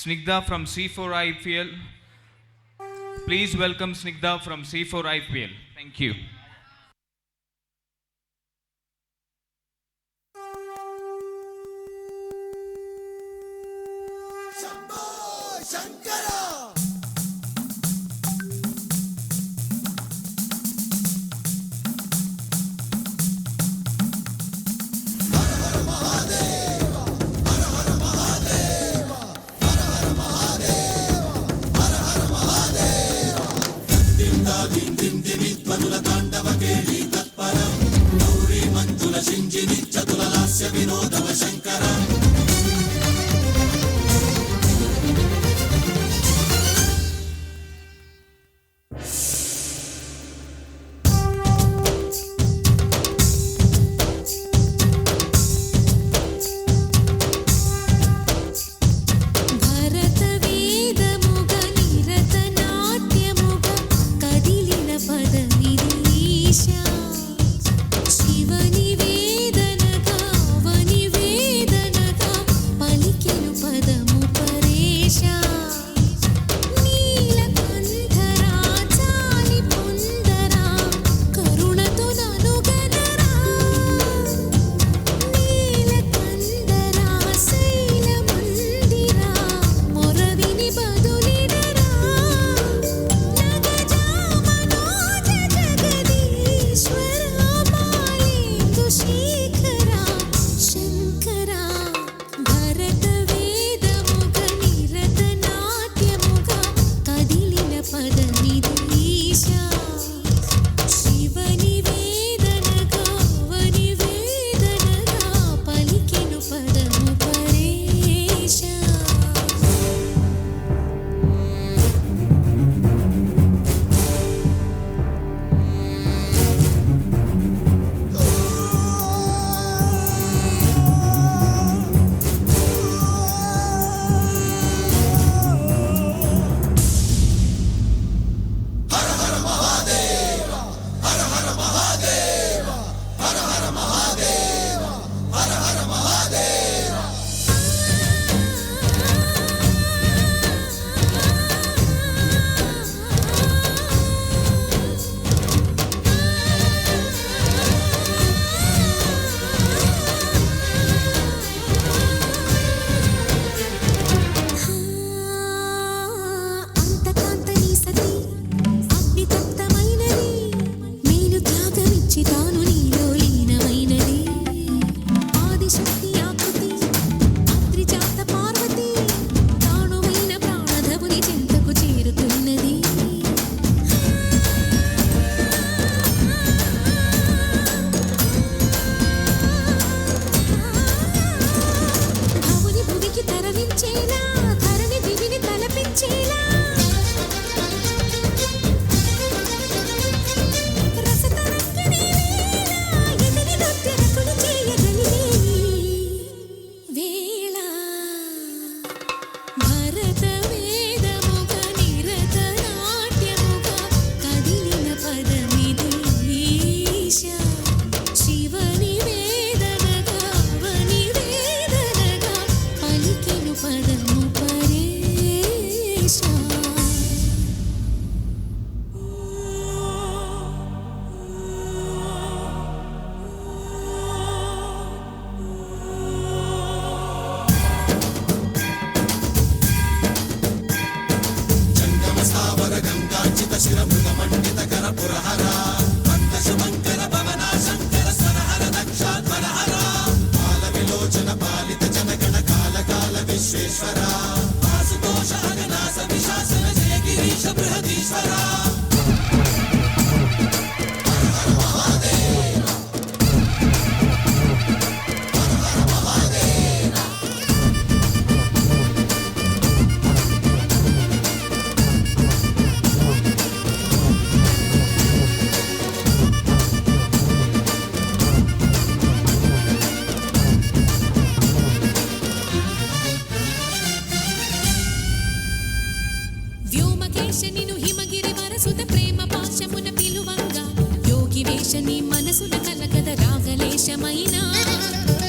Snigdha from C4IPL. Please welcome Snigdha from C4IPL. Thank you.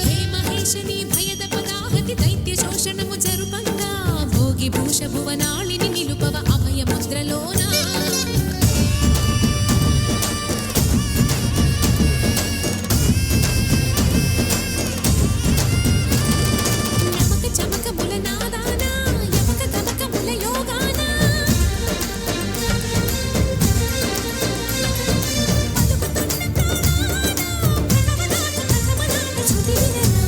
హే మహేశని భయద పదాహతి దైత్య శోషణము జరుపంగా భోగి భూష భువనాళిని నిలుపవ అభయ ముద్రలోన నమక చమక ముల నాదాన యమక గమక ముల యోగాన పలుకుతున్న ప్రాణాన ప్రణవనాద ప్రథమనాద శృతి వినరా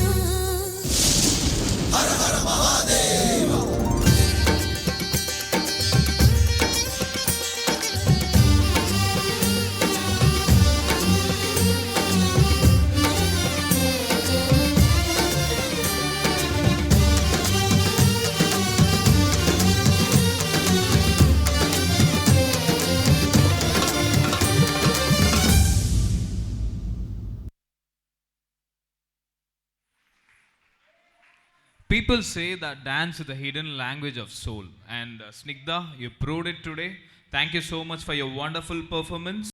People say that dance is the hidden language of soul, and Snigdha, you proved it today. Thank you so much for your wonderful performance.